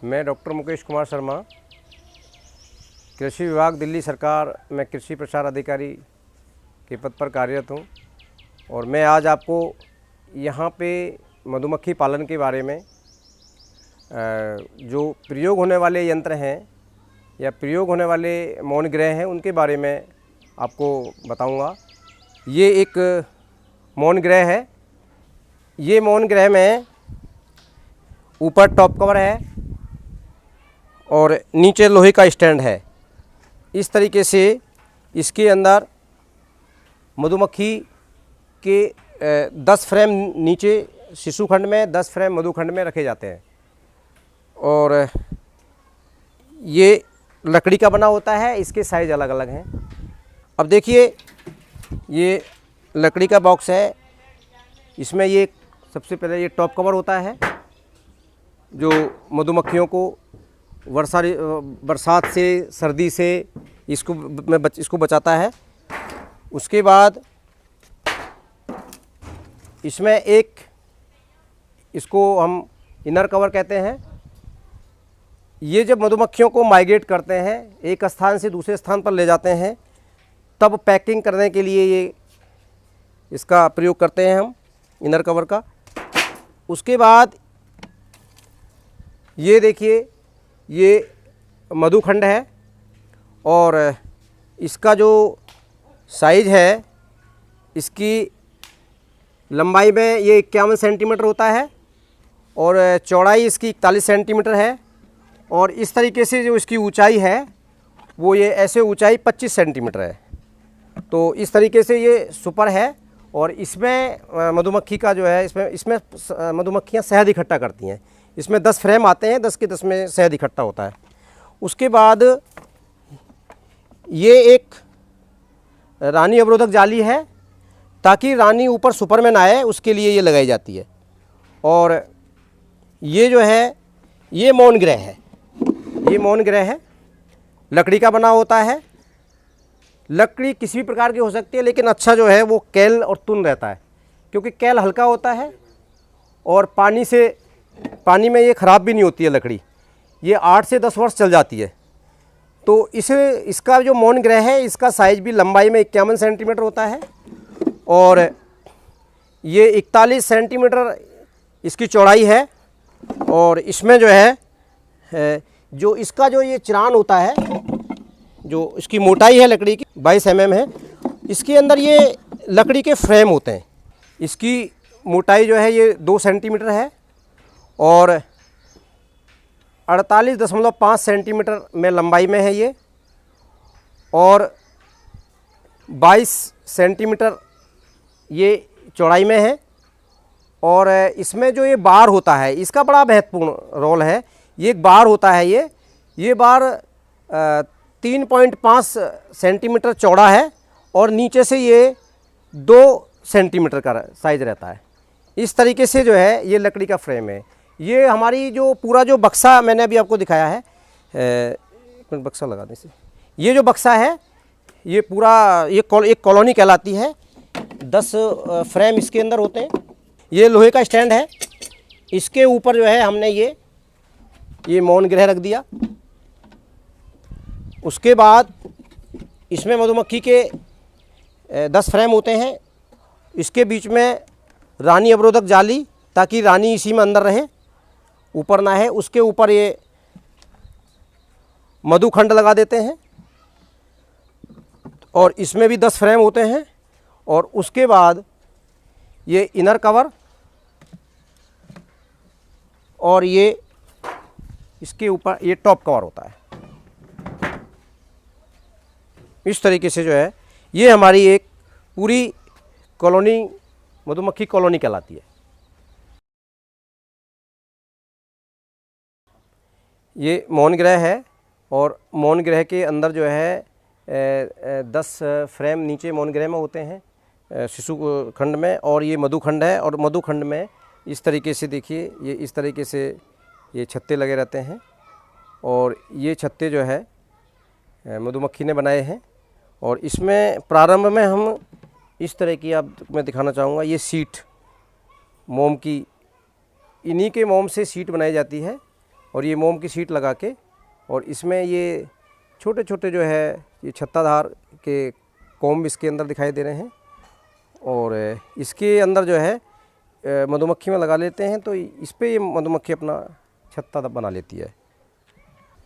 मैं डॉक्टर मुकेश कुमार शर्मा, कृषि विभाग दिल्ली सरकार में कृषि प्रचार अधिकारी के पद पर कार्यरत हूँ और मैं आज आपको यहाँ पे मधुमक्खी पालन के बारे में जो प्रयोग होने वाले यंत्र हैं या प्रयोग होने वाले मौन गृह हैं उनके बारे में आपको बताऊंगा। ये एक मौन गृह है। ये मौन गृह में ऊपर टॉप कवर है और नीचे लोहे का स्टैंड है। इस तरीके से इसके अंदर मधुमक्खी के 10 फ्रेम नीचे शिशु खंड में, 10 फ्रेम मधु खंड में रखे जाते हैं और ये लकड़ी का बना होता है। इसके साइज़ अलग अलग हैं। अब देखिए, ये लकड़ी का बॉक्स है। इसमें ये सबसे पहले ये टॉप कवर होता है जो मधुमक्खियों को बरसात से, सर्दी से इसको बचाता है। उसके बाद इसमें एक, इसको हम इनर कवर कहते हैं। ये जब मधुमक्खियों को माइग्रेट करते हैं, एक स्थान से दूसरे स्थान पर ले जाते हैं, तब पैकिंग करने के लिए ये इसका प्रयोग करते हैं हम, इनर कवर का। उसके बाद ये देखिए, ये मधुखंड है और इसका जो साइज़ है, इसकी लंबाई में ये 51 सेंटीमीटर होता है और चौड़ाई इसकी 41 सेंटीमीटर है। और इस तरीके से जो इसकी ऊंचाई है वो ये ऐसे ऊंचाई 25 सेंटीमीटर है। तो इस तरीके से ये सुपर है और इसमें मधुमक्खी का जो है, इसमें मधुमक्खियाँ शहद इकट्ठा करती हैं। इसमें 10 फ्रेम आते हैं, 10 के 10 में शहद इकट्ठा होता है। उसके बाद ये एक रानी अवरोधक जाली है ताकि रानी ऊपर सुपर में ना आए, उसके लिए ये लगाई जाती है। और ये जो है, ये मौन गृह है। ये मौन गृह है, लकड़ी का बना होता है। लकड़ी किसी भी प्रकार की हो सकती है, लेकिन अच्छा जो है वो कैल और तुन रहता है, क्योंकि कैल हल्का होता है और पानी में ये ख़राब भी नहीं होती है लकड़ी। ये 8 से 10 वर्ष चल जाती है। तो इसका जो मौन गृह है, इसका साइज़ भी लंबाई में 51 सेंटीमीटर होता है और ये 41 सेंटीमीटर इसकी चौड़ाई है। और इसमें जो है जो इसका जो ये चिरान होता है, जो इसकी मोटाई है लकड़ी की 22 mm है। इसके अंदर ये लकड़ी के फ्रेम होते हैं। इसकी मोटाई जो है ये 2 सेंटीमीटर है और 48.5 सेंटीमीटर में लंबाई में है ये और 22 सेंटीमीटर ये चौड़ाई में है। और इसमें जो ये बार होता है, इसका बड़ा महत्वपूर्ण रोल है। ये एक बार होता है, ये बार 3.5 सेंटीमीटर चौड़ा है और नीचे से ये 2 सेंटीमीटर का साइज़ रहता है। इस तरीके से जो है ये लकड़ी का फ्रेम है। ये हमारी जो पूरा जो बक्सा मैंने अभी आपको दिखाया है, एक मिनट बक्सा लगाने से, ये जो बक्सा है ये पूरा एक कॉलोनी कहलाती है। 10 फ्रेम इसके अंदर होते हैं। ये लोहे का स्टैंड है। इसके ऊपर जो है हमने ये मौन गृह रख दिया। उसके बाद इसमें मधुमक्खी के 10 फ्रेम होते हैं। इसके बीच में रानी अवरोधक जाली, ताकि रानी इसी में अंदर रहे, ऊपर ना है। उसके ऊपर ये मधुखंड लगा देते हैं और इसमें भी 10 फ्रेम होते हैं। और उसके बाद ये इनर कवर और ये इसके ऊपर ये टॉप कवर होता है। इस तरीके से जो है ये हमारी एक पूरी कॉलोनी, मधुमक्खी कॉलोनी कहलाती है। ये मौन गृह है और मौन गृह के अंदर जो है 10 फ्रेम नीचे मौन गृह में होते हैं शिशु खंड में, और ये मधुखंड है। और मधुखंड में इस तरीके से देखिए, ये इस तरीके से ये छत्ते लगे रहते हैं और ये छत्ते जो है मधुमक्खी ने बनाए हैं। और इसमें प्रारंभ में हम इस तरह की, आप मैं दिखाना चाहूँगा, ये सीट मोम की, इन्हीं के मोम से सीट बनाई जाती है और ये मोम की शीट लगा के, और इसमें ये छोटे छोटे जो है ये छत्ताधार के कॉम्ब इसके अंदर दिखाई दे रहे हैं, और इसके अंदर जो है मधुमक्खी में लगा लेते हैं, तो इस पे ये मधुमक्खी अपना छत्ता बना लेती है।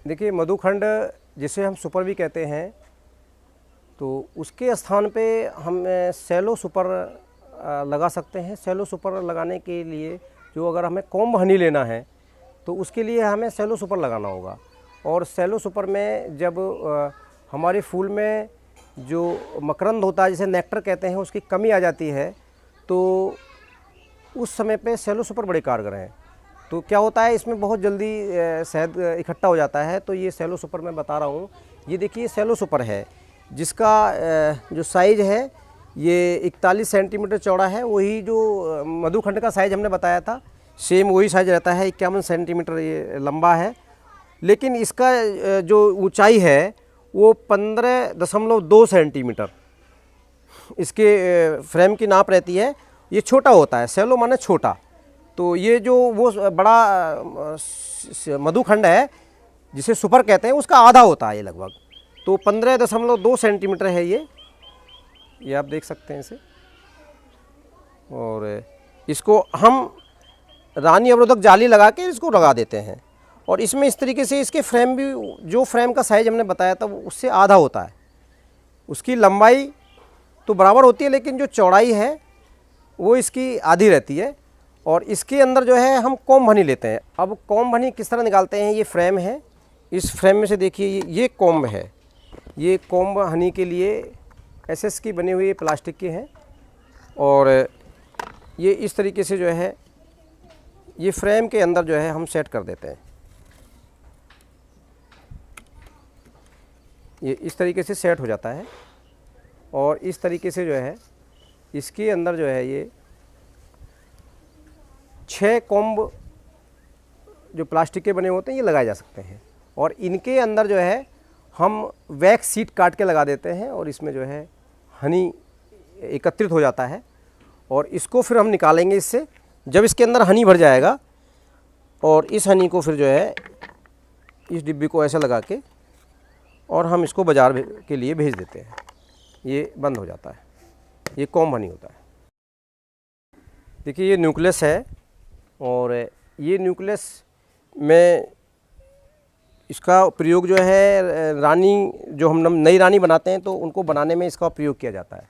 देखिए मधुखंड जिसे हम सुपर भी कहते हैं, तो उसके स्थान पे हम सेलो सुपर लगा सकते हैं। सेलो सुपर लगाने के लिए जो अगर हमें कॉम्ब हनी लेना है तो उसके लिए हमें सेलो सुपर लगाना होगा। और सेलो सुपर में जब हमारे फूल में जो मकरंद होता है, जिसे नेक्टर कहते हैं, उसकी कमी आ जाती है, तो उस समय पे सेलो सुपर बड़े कारगर हैं। तो क्या होता है, इसमें बहुत जल्दी शहद इकट्ठा हो जाता है। तो ये सेलो सुपर मैं बता रहा हूँ, ये देखिए सेलो सुपर है, जिसका जो साइज़ है ये 41 सेंटीमीटर चौड़ा है। वही जो मधुखंड का साइज़ हमने बताया था, सेम वही साइज़ रहता है, 51 सेंटीमीटर ये लंबा है। लेकिन इसका जो ऊंचाई है वो 15.2 सेंटीमीटर इसके फ्रेम की नाप रहती है। ये छोटा होता है, सेलो माने छोटा। तो ये जो वो बड़ा मधुखंड है जिसे सुपर कहते हैं, उसका आधा होता है ये लगभग। तो 15.2 सेंटीमीटर है ये आप देख सकते हैं इसे। और इसको हम रानी अवरोधक जाली लगा के इसको लगा देते हैं। और इसमें इस तरीके से इसके फ्रेम भी, जो फ्रेम का साइज़ हमने बताया था, वो उससे आधा होता है। उसकी लंबाई तो बराबर होती है, लेकिन जो चौड़ाई है वो इसकी आधी रहती है। और इसके अंदर जो है हम कॉम्ब हनी लेते हैं। अब कॉम्ब हनी किस तरह निकालते हैं, ये फ्रेम है, इस फ्रेम में से देखिए ये कॉम्ब है। ये कॉम्ब हनी के लिए एसएस की बनी हुई प्लास्टिक की है, और ये इस तरीके से जो है ये फ्रेम के अंदर जो है हम सेट कर देते हैं। ये इस तरीके से सेट हो जाता है, और इस तरीके से जो है इसके अंदर जो है ये 6 कॉम्ब जो प्लास्टिक के बने होते हैं ये लगाए जा सकते हैं। और इनके अंदर जो है हम वैक्स सीट काट के लगा देते हैं, और इसमें जो है हनी एकत्रित हो जाता है। और इसको फिर हम निकालेंगे इससे, जब इसके अंदर हनी भर जाएगा, और इस हनी को फिर जो है इस डिब्बी को ऐसे लगा के और हम इसको बाज़ार के लिए भेज देते हैं। ये बंद हो जाता है, ये कॉम्ब हनी होता है। देखिए ये न्यूक्लियस है, और ये न्यूक्लियस में इसका प्रयोग जो है रानी, जो हम नई रानी बनाते हैं तो उनको बनाने में इसका प्रयोग किया जाता है।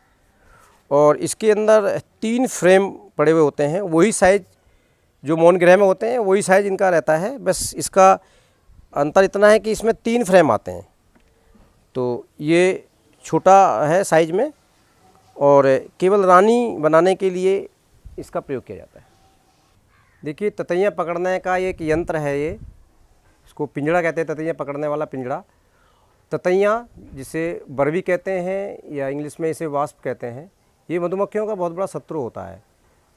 और इसके अंदर 3 फ्रेम पड़े हुए होते हैं, वही साइज़ जो मौन ग्रह में होते हैं वही साइज़ इनका रहता है। बस इसका अंतर इतना है कि इसमें 3 फ्रेम आते हैं। तो ये छोटा है साइज़ में, और केवल रानी बनाने के लिए इसका प्रयोग किया जाता है। देखिए ततैयाँ पकड़ने का एक यंत्र है, ये इसको पिंजड़ा कहते हैं, ततैयाँ पकड़ने वाला पिंजड़ा। ततैयाँ जिसे बरबी कहते हैं, या इंग्लिश में इसे वास्प कहते हैं, ये मधुमक्खियों का बहुत बड़ा शत्रु होता है।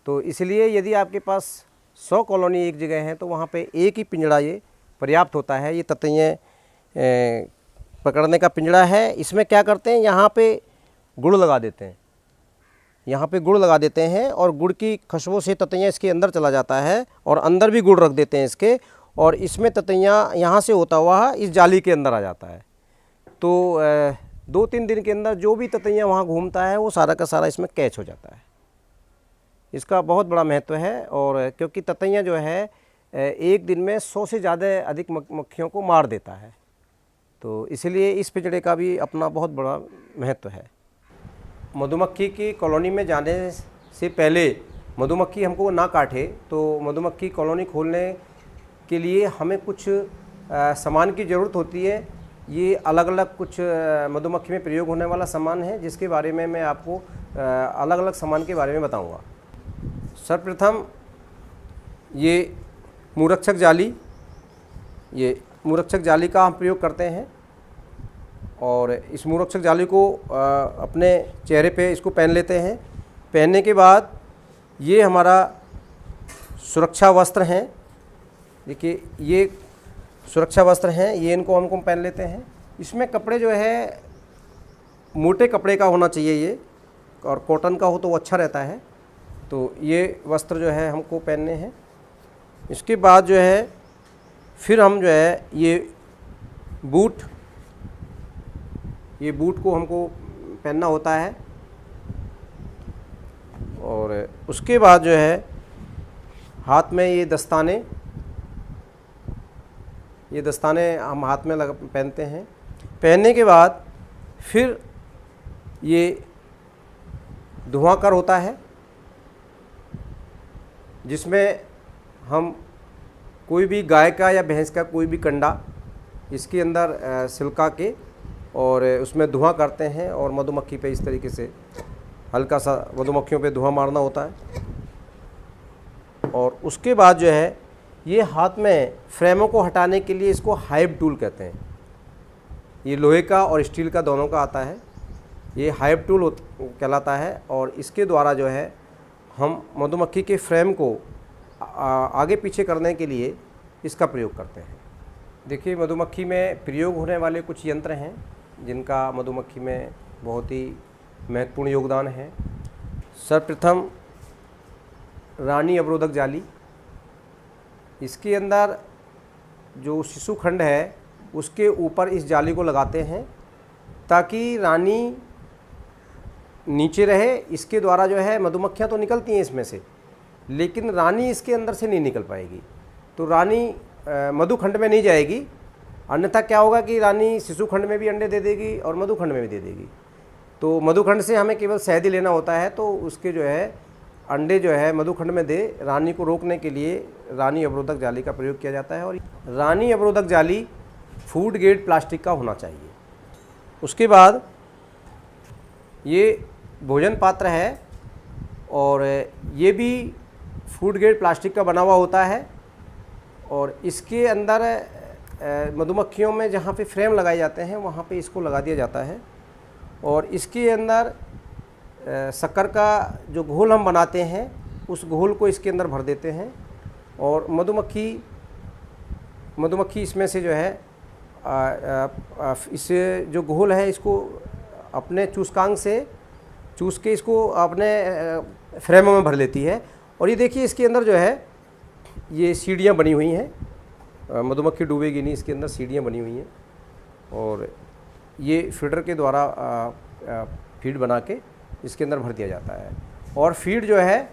तो इसलिए यदि आपके पास 100 कॉलोनी एक जगह हैं तो वहाँ पे एक ही पिंजड़ा ये पर्याप्त होता है। ये ततैयाँ पकड़ने का पिंजड़ा है। इसमें क्या करते हैं, यहाँ पे गुड़ लगा देते हैं, यहाँ पे गुड़ लगा देते हैं, और गुड़ की खुशबू से ततैयाँ इसके अंदर चला जाता है, और अंदर भी गुड़ रख देते हैं इसके, और इसमें ततैयाँ यहाँ से होता हुआ इस जाली के अंदर आ जाता है। तो 2-3 दिन के अंदर जो भी ततैयाँ वहाँ घूमता है वो सारा का सारा इसमें कैच हो जाता है। इसका बहुत बड़ा महत्व है। और क्योंकि ततैयाँ जो है एक दिन में 100 से ज़्यादा अधिक मक्खियों को मार देता है, तो इसलिए इस पिंजड़े का भी अपना बहुत बड़ा महत्व है। मधुमक्खी की कॉलोनी में जाने से पहले मधुमक्खी हमको ना काटे, तो मधुमक्खी कॉलोनी खोलने के लिए हमें कुछ सामान की ज़रूरत होती है। ये अलग अलग कुछ मधुमक्खी में प्रयोग होने वाला सामान है, जिसके बारे में मैं आपको अलग अलग सामान के बारे में बताऊंगा। सर्वप्रथम ये मूरक्षक जाली, ये मूरक्षक जाली का हम प्रयोग करते हैं। और इस मूरक्षक जाली को अपने चेहरे पे इसको पहन लेते हैं। पहनने के बाद ये हमारा सुरक्षा वस्त्र हैं। देखिए ये सुरक्षा वस्त्र हैं, ये इनको हमको पहन लेते हैं। इसमें कपड़े जो है मोटे कपड़े का होना चाहिए ये, और कॉटन का हो तो वो अच्छा रहता है। तो ये वस्त्र जो है हमको पहनने हैं। इसके बाद जो है फिर हम जो है ये बूट को हमको पहनना होता है, और उसके बाद जो है हाथ में ये दस्ताने हम हाथ में पहनते हैं। पहनने के बाद फिर ये धुआंकर होता है, जिसमें हम कोई भी गाय का या भैंस का कोई भी कंडा इसके अंदर सिल्का के और उसमें धुआं करते हैं, और मधुमक्खी पे इस तरीके से हल्का सा मधुमक्खियों पे धुआं मारना होता है। और उसके बाद जो है ये हाथ में फ्रेमों को हटाने के लिए इसको हाइव टूल कहते हैं। ये लोहे का और स्टील का दोनों का आता है, ये हाइव टूल कहलाता है। और इसके द्वारा जो है हम मधुमक्खी के फ्रेम को आगे पीछे करने के लिए इसका प्रयोग करते हैं। देखिए, मधुमक्खी में प्रयोग होने वाले कुछ यंत्र हैं जिनका मधुमक्खी में बहुत ही महत्वपूर्ण योगदान है। सर्वप्रथम रानी अवरोधक जाली, इसके अंदर जो शिशु खंड है उसके ऊपर इस जाली को लगाते हैं ताकि रानी नीचे रहे। इसके द्वारा जो है मधुमक्खियाँ तो निकलती हैं इसमें से, लेकिन रानी इसके अंदर से नहीं निकल पाएगी, तो रानी मधुखंड में नहीं जाएगी। अन्यथा क्या होगा कि रानी शिशु खंड में भी अंडे दे देगी और मधुखंड में भी दे देगी। तो मधुखंड से हमें केवल शहद ही लेना होता है, तो उसके जो है अंडे जो है मधुखंड में दे। रानी को रोकने के लिए रानी अवरोधक जाली का प्रयोग किया जाता है, और रानी अवरोधक जाली फूड ग्रेड प्लास्टिक का होना चाहिए। उसके बाद ये भोजन पात्र है, और ये भी फूड ग्रेड प्लास्टिक का बना हुआ होता है, और इसके अंदर मधुमक्खियों में जहाँ पे फ्रेम लगाए जाते हैं वहाँ पे इसको लगा दिया जाता है। और इसके अंदर शक्कर का जो घोल हम बनाते हैं उस घोल को इसके अंदर भर देते हैं, और मधुमक्खी इसमें से जो है इसे जो घोल है इसको अपने चूसकांग से चूस के इसको अपने फ्रेमों में भर लेती है। और ये देखिए, इसके अंदर जो है ये सीढ़ियाँ बनी हुई हैं, मधुमक्खी डूबेगी नहीं, इसके अंदर सीढ़ियाँ बनी हुई हैं, और ये फीडर के द्वारा फीड बना के इसके अंदर भर दिया जाता है। और फीड जो है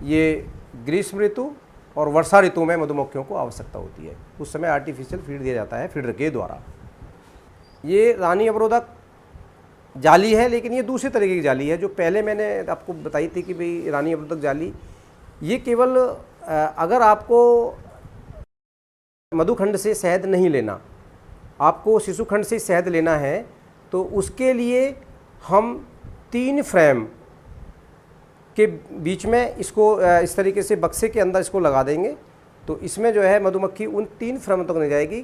ये ग्रीष्म ऋतु और वर्षा ऋतु में मधुमक्खियों को आवश्यकता होती है, उस समय आर्टिफिशियल फीड दिया जाता है फीडर के द्वारा। ये रानी अवरोधक जाली है, लेकिन ये दूसरे तरीके की जाली है। जो पहले मैंने आपको बताई थी कि भाई रानी अवरोधक जाली, ये केवल अगर आपको मधुखंड से शहद नहीं लेना, आपको शिशु खंड से शहद लेना है, तो उसके लिए हम 3 फ्रेम के बीच में इसको इस तरीके से बक्से के अंदर इसको लगा देंगे। तो इसमें जो है मधुमक्खी उन 3 फ्रेम तक नहीं जाएगी,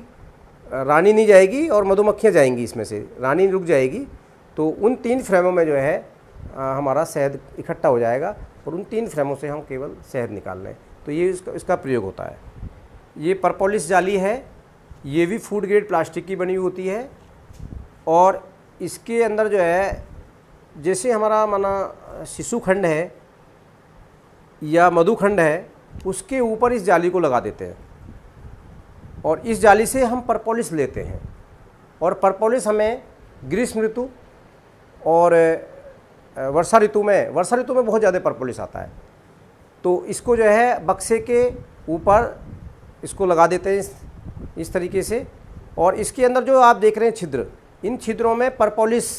रानी नहीं जाएगी और मधुमक्खियाँ जाएंगी, इसमें से रानी रुक जाएगी। तो उन 3 फ्रेमों में जो है हमारा शहद इकट्ठा हो जाएगा, और उन 3 फ्रेमों से हम केवल शहद निकाल लें। तो ये इसका प्रयोग होता है। ये परपोलिस जाली है, ये भी फूड ग्रेड प्लास्टिक की बनी हुई होती है, और इसके अंदर जो है जैसे हमारा माना शिशु खंड है या मधुखंड है, उसके ऊपर इस जाली को लगा देते हैं, और इस जाली से हम परपोलिस लेते हैं। और परपोलिस हमें ग्रीष्म ऋतु और वर्षा ऋतु में बहुत ज़्यादा परपोलिस आता है, तो इसको जो है बक्से के ऊपर इसको लगा देते हैं इस तरीके से। और इसके अंदर जो आप देख रहे हैं छिद्र, इन छिद्रों में परपोलिस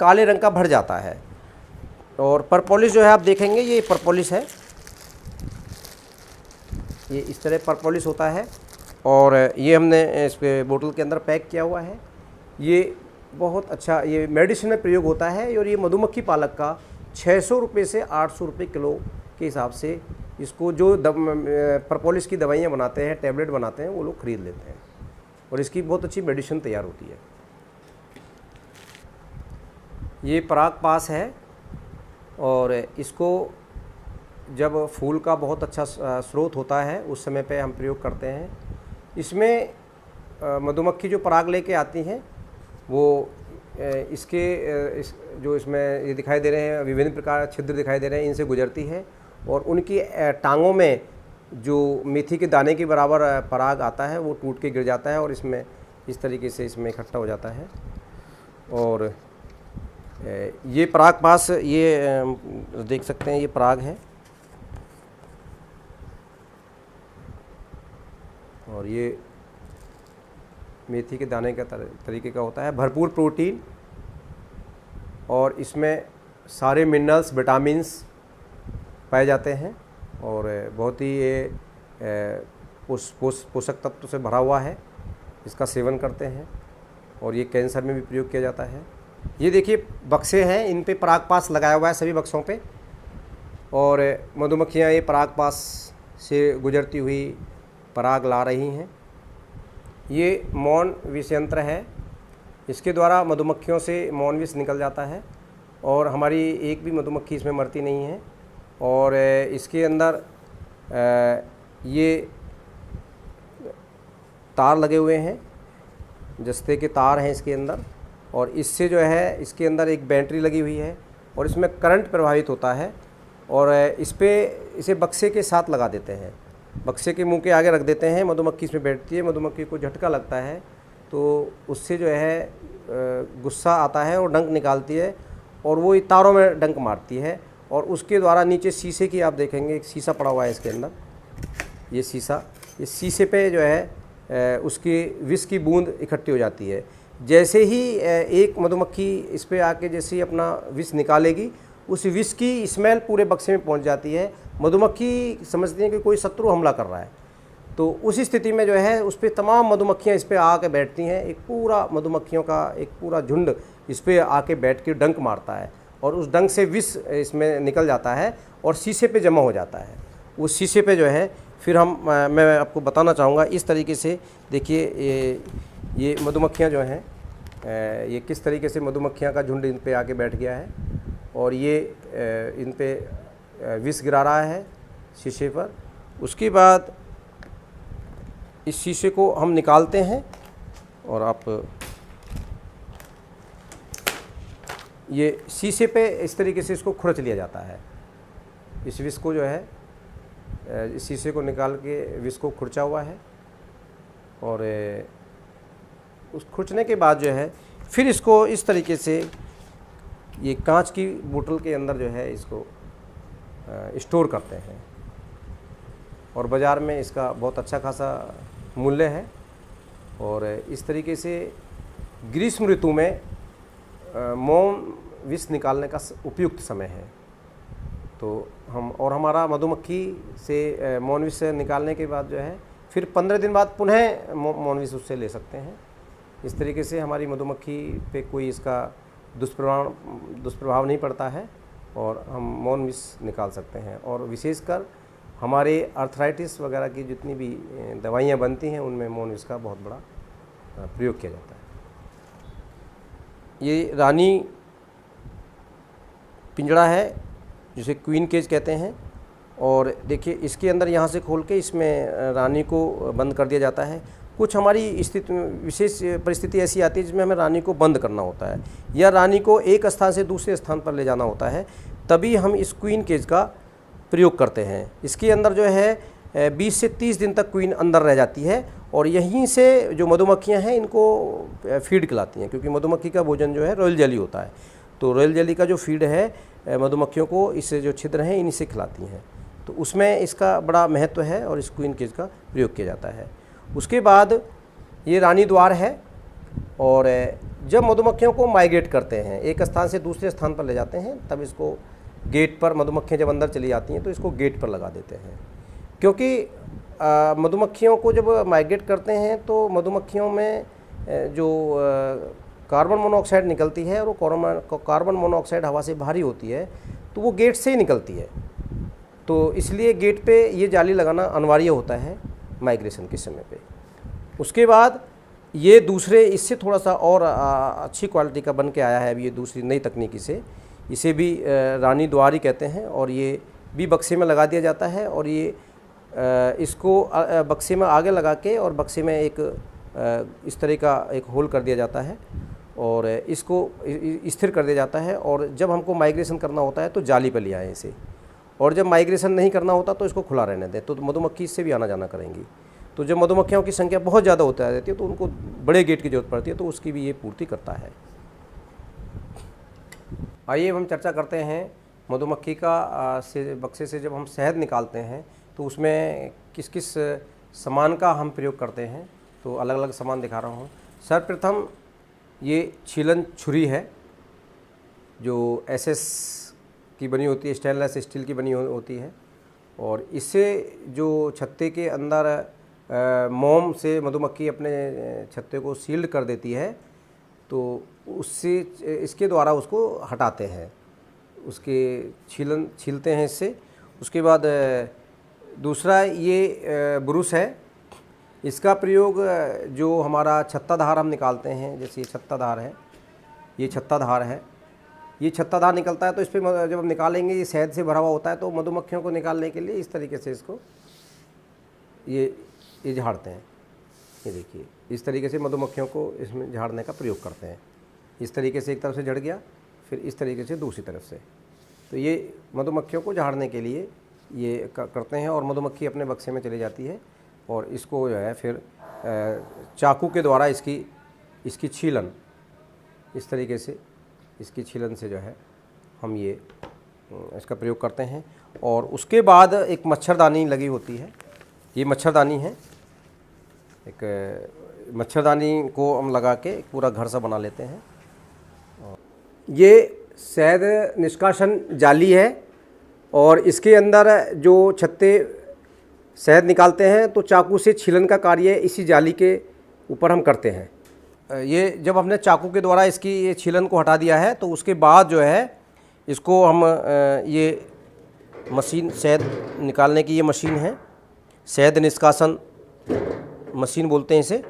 काले रंग का भर जाता है। और परपोलिस जो है आप देखेंगे, ये परपोलिस है, ये इस तरह परपोलिस होता है, और ये हमने इस बोतल के अंदर पैक किया हुआ है। ये बहुत अच्छा, ये मेडिसिन में प्रयोग होता है, और ये मधुमक्खी पालक का 600 रुपये से 800 रुपये किलो के हिसाब से इसको जो परपोलिस की दवाइयाँ बनाते हैं, टैबलेट बनाते हैं, वो लोग ख़रीद लेते हैं, और इसकी बहुत अच्छी मेडिसिन तैयार होती है। ये पराग पास है, और इसको जब फूल का बहुत अच्छा स्रोत होता है उस समय पे हम प्रयोग करते हैं। इसमें मधुमक्खी जो पराग लेके आती हैं वो जो इसमें ये दिखाई दे रहे हैं विभिन्न प्रकार छिद्र दिखाई दे रहे हैं, इनसे गुजरती है, और उनकी टांगों में जो मेथी के दाने के बराबर पराग आता है वो टूट के गिर जाता है और इसमें इस तरीके से इसमें इकट्ठा हो जाता है। और ये पराग पास ये देख सकते हैं, ये पराग है और ये मेथी के दाने का तरीके का होता है। भरपूर प्रोटीन और इसमें सारे मिनरल्स, विटामिन्स पाए जाते हैं और बहुत ही ये पोषक तत्व से भरा हुआ है। इसका सेवन करते हैं और ये कैंसर में भी प्रयोग किया जाता है। ये देखिए बक्से हैं, इन पे पराग पास लगाया हुआ है सभी बक्सों पे और मधुमक्खियाँ ये पराग पास से गुजरती हुई पराग ला रही हैं। ये मौन विष यंत्र है, इसके द्वारा मधुमक्खियों से मौन विष निकल जाता है और हमारी एक भी मधुमक्खी इसमें मरती नहीं है। और इसके अंदर ये तार लगे हुए हैं, जस्ते के तार हैं इसके अंदर और इससे जो है इसके अंदर एक बैटरी लगी हुई है और इसमें करंट प्रवाहित होता है और इसे बक्से के साथ लगा देते हैं, बक्से के मुंह के आगे रख देते हैं। मधुमक्खी इसमें बैठती है, मधुमक्खी को झटका लगता है तो उससे जो है गुस्सा आता है और डंक निकालती है और वो तारों में डंक मारती है और उसके द्वारा नीचे शीशे की आप देखेंगे एक शीशा पड़ा हुआ है इसके अंदर, ये शीशा, इस शीशे पे जो है उसकी विष की बूंद इकट्ठी हो जाती है। जैसे ही एक मधुमक्खी इस पे आके जैसे ही अपना विष निकालेगी, उस विष की स्मेल पूरे बक्से में पहुंच जाती है। मधुमक्खी समझती है कि कोई शत्रु हमला कर रहा है, तो उस स्थिति में जो है उस पर तमाम मधुमक्खियाँ इस पर आके बैठती हैं। एक पूरा मधुमक्खियों का एक पूरा झुंड इस पर आके बैठ के डंक मारता है और उस डंक से विष इसमें निकल जाता है और शीशे पे जमा हो जाता है। उस शीशे पे जो है फिर मैं आपको बताना चाहूँगा इस तरीके से। देखिए ये मधुमक्खियाँ जो हैं, ये किस तरीके से मधुमक्खियाँ का झुंड इन पे आके बैठ गया है और ये इन पे विष गिरा रहा है शीशे पर। उसके बाद इस शीशे को हम निकालते हैं और आप ये शीशे पे इस तरीके से इसको खुरच लिया जाता है। इस विष को जो है इस शीशे को निकाल के विष को खुरचा हुआ है और उस खुरचने के बाद जो है फिर इसको इस तरीके से ये कांच की बोतल के अंदर जो है इसको स्टोर करते हैं और बाज़ार में इसका बहुत अच्छा खासा मूल्य है। और इस तरीके से ग्रीष्म ऋतु में मौन विष निकालने का उपयुक्त समय है। तो हमारा मधुमक्खी से मौन विष निकालने के बाद जो है फिर 15 दिन बाद पुनः मौन विष उससे ले सकते हैं। इस तरीके से हमारी मधुमक्खी पे कोई इसका दुष्प्रभाव नहीं पड़ता है और हम मौन विष निकाल सकते हैं। और विशेषकर हमारे आर्थराइटिस वगैरह की जितनी भी दवाइयाँ बनती हैं उनमें मौन विष का बहुत बड़ा प्रयोग किया जाता है। ये रानी पिंजड़ा है जिसे क्वीन केज कहते हैं और देखिए इसके अंदर यहाँ से खोल के इसमें रानी को बंद कर दिया जाता है। कुछ हमारी स्थिति विशेष परिस्थिति ऐसी आती है जिसमें हमें रानी को बंद करना होता है या रानी को एक स्थान से दूसरे स्थान पर ले जाना होता है, तभी हम इस क्वीन केज का प्रयोग करते हैं। इसके अंदर जो है 20 से 30 दिन तक क्वीन अंदर रह जाती है और यहीं से जो मधुमक्खियां हैं इनको फीड खिलाती हैं, क्योंकि मधुमक्खी का भोजन जो है रॉयल जेली होता है। तो रॉयल जेली का जो फीड है मधुमक्खियों को इससे जो छिद्र हैं इन्हीं से खिलाती हैं, तो उसमें इसका बड़ा महत्व है और इस क्वीन केज का प्रयोग किया जाता है। उसके बाद ये रानी द्वार है और जब मधुमक्खियों को माइग्रेट करते हैं, एक स्थान से दूसरे स्थान पर ले जाते हैं, तब इसको गेट पर मधुमक्खियाँ जब अंदर चली जाती हैं तो इसको गेट पर लगा देते हैं। क्योंकि मधुमक्खियों को जब माइग्रेट करते हैं तो मधुमक्खियों में जो कार्बन मोनोऑक्साइड निकलती है और वो कार्बन मोनोऑक्साइड हवा से भारी होती है, तो वो गेट से ही निकलती है। तो इसलिए गेट पे ये जाली लगाना अनिवार्य होता है माइग्रेशन के समय पे। उसके बाद ये दूसरे इससे थोड़ा सा और अच्छी क्वालिटी का बन के आया है अभी ये दूसरी नई तकनीकी से, इसे भी रानी द्वार ही कहते हैं और ये भी बक्से में लगा दिया जाता है और ये इसको बक्से में आगे लगा के और बक्से में एक इस तरह का एक होल कर दिया जाता है और इसको स्थिर कर दिया जाता है। और जब हमको माइग्रेशन करना होता है तो जाली पर ले आए इसे और जब माइग्रेशन नहीं करना होता तो इसको खुला रहने दें, तो मधुमक्खी इससे भी आना जाना करेंगी। तो जब मधुमक्खियों की संख्या बहुत ज़्यादा होती रहती है तो उनको बड़े गेट की ज़रूरत पड़ती है, तो उसकी भी ये पूर्ति करता है। आइए हम चर्चा करते हैं मधुमक्खी का से बक्से से जब हम शहद निकालते हैं तो उसमें किस किस सामान का हम प्रयोग करते हैं। तो अलग अलग सामान दिखा रहा हूँ। सर्वप्रथम ये छीलन छुरी है जो एसएस की बनी होती है, स्टेनलेस स्टील की बनी होती है, और इससे जो छत्ते के अंदर मोम से मधुमक्खी अपने छत्ते को सील्ड कर देती है, तो उससे इसके द्वारा उसको हटाते हैं, उसके छीलते हैं इससे। उसके बाद दूसरा ये ब्रुश है, इसका प्रयोग जो हमारा छत्ताधार हम निकालते हैं, जैसे ये छत्ताधार है, ये छत्ताधार है, ये छत्ताधार निकलता है तो इस पर जब हम निकालेंगे ये शहद से भरा हुआ होता है, तो मधुमक्खियों को निकालने के लिए इस तरीके से इसको ये झाड़ते हैं। ये देखिए इस तरीके से मधुमक्खियों को इसमें झाड़ने का प्रयोग करते हैं। इस तरीके से एक तरफ से झड़ गया, फिर इस तरीके से दूसरी तरफ से, तो ये मधुमक्खियों को झाड़ने के लिए ये करते हैं। और मधुमक्खी अपने बक्से में चली जाती है और इसको जो है फिर चाकू के द्वारा इसकी छीलन, इस तरीके से इसकी छीलन से जो है हम ये इसका प्रयोग करते हैं। और उसके बाद एक मच्छरदानी लगी होती है, ये मच्छरदानी है, एक मच्छरदानी को हम लगा के पूरा घर सा बना लेते हैं। ये शहद निष्कासन जाली है और इसके अंदर जो छत्ते शहद निकालते हैं तो चाकू से छीलन का कार्य इसी जाली के ऊपर हम करते हैं। ये जब हमने चाकू के द्वारा इसकी ये छीलन को हटा दिया है तो उसके बाद जो है इसको हम ये मशीन, शहद निकालने की ये मशीन है, शहद निष्कासन मशीन बोलते हैं इसे,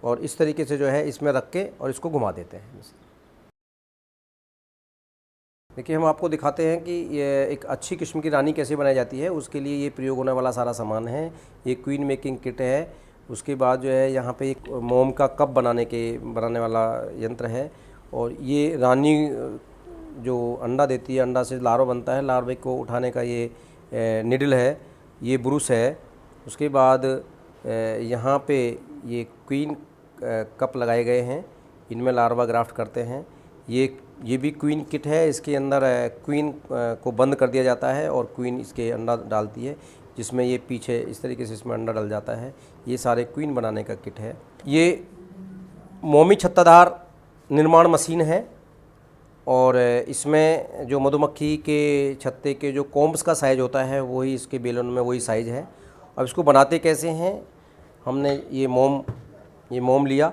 और इस तरीके से जो है इसमें रख के और इसको घुमा देते हैं। देखिए हम आपको दिखाते हैं कि ये एक अच्छी किस्म की रानी कैसे बनाई जाती है, उसके लिए ये प्रयोग होने वाला सारा सामान है। ये क्वीन मेकिंग किट है। उसके बाद जो है यहाँ पे एक मोम का कप बनाने वाला यंत्र है, और ये रानी जो अंडा देती है, अंडा से लार्वा बनता है, लार्वे को उठाने का ये निडल है, ये ब्रुश है। उसके बाद यहाँ पे ये क्वीन कप लगाए गए हैं, इनमें लार्वा ग्राफ्ट करते हैं। ये भी क्वीन किट है, इसके अंदर क्वीन को बंद कर दिया जाता है और क्वीन इसके अंडा डालती है, जिसमें ये पीछे इस तरीके से इसमें अंडा डल जाता है। ये सारे क्वीन बनाने का किट है। ये मोमी छत्ताधार निर्माण मशीन है, और इसमें जो मधुमक्खी के छत्ते के जो कॉम्ब्स का साइज़ होता है वही इसके बेलन में वही साइज़ है। अब इसको बनाते कैसे हैं, हमने ये मोम लिया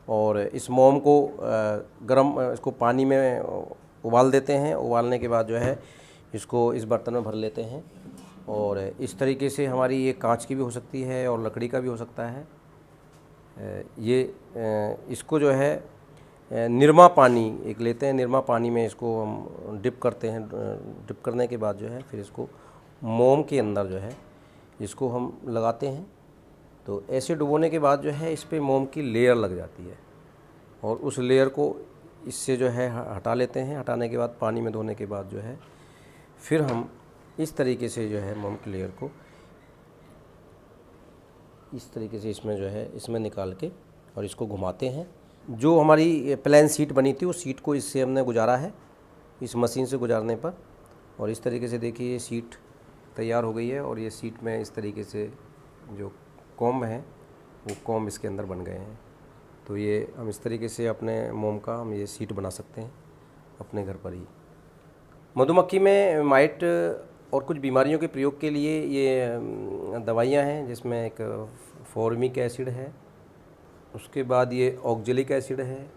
और इस मोम को इसको पानी में उबाल देते हैं। उबालने के बाद जो है इसको इस बर्तन में भर लेते हैं, और इस तरीके से हमारी ये कांच की भी हो सकती है और लकड़ी का भी हो सकता है। इसको जो है निरमा पानी एक लेते हैं, निरमा पानी में इसको हम डिप करते हैं। डिप करने के बाद जो है फिर इसको मोम के अंदर जो है इसको हम लगाते हैं। तो ऐसे डुबोने के बाद जो है इस पे मोम की लेयर लग जाती है, और उस लेयर को इससे जो है हटा लेते हैं। हटाने के बाद पानी में धोने के बाद जो है फिर हम इस तरीके से जो है मोम की लेयर को इस तरीके से इसमें जो है इसमें निकाल के और इसको घुमाते हैं। जो हमारी प्लेन सीट बनी थी उस सीट को इससे हमने गुजारा है, इस मशीन से गुजारने पर, और इस तरीके से देखिए ये सीट तैयार हो गई है। और ये सीट में इस तरीके से जो कॉम्ब है वो कॉम्ब इसके अंदर बन गए हैं। तो ये हम इस तरीके से अपने मोम का हम ये सीट बना सकते हैं अपने घर पर ही। मधुमक्खी में माइट और कुछ बीमारियों के प्रयोग के लिए ये दवाइयाँ हैं, जिसमें एक फॉर्मिक एसिड है, उसके बाद ये ऑक्जेलिक एसिड है,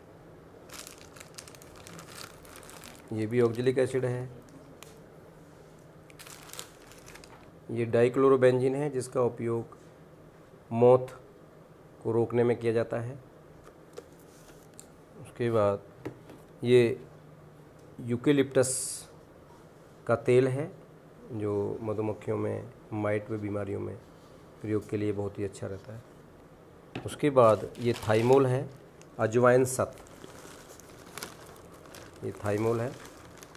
ये भी ऑक्जेलिक एसिड है, ये डाइक्लोरोबेंजीन है जिसका उपयोग मौत को रोकने में किया जाता है। उसके बाद ये यूकेलिप्टस का तेल है जो मधुमक्खियों में माइट व बीमारियों में प्रयोग के लिए बहुत ही अच्छा रहता है। उसके बाद ये थाइमोल है, अजवाइन सत्व, ये थाइमोल है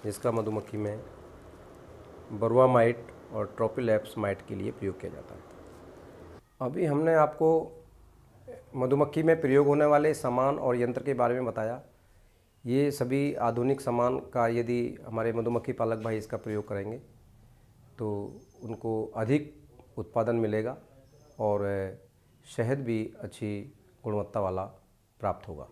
जिसका मधुमक्खी में बरुआमाइट और ट्रोपिलैप्स माइट के लिए प्रयोग किया जाता है। अभी हमने आपको मधुमक्खी में प्रयोग होने वाले सामान और यंत्र के बारे में बताया। ये सभी आधुनिक सामान का यदि हमारे मधुमक्खी पालक भाई इसका प्रयोग करेंगे तो उनको अधिक उत्पादन मिलेगा और शहद भी अच्छी गुणवत्ता वाला प्राप्त होगा।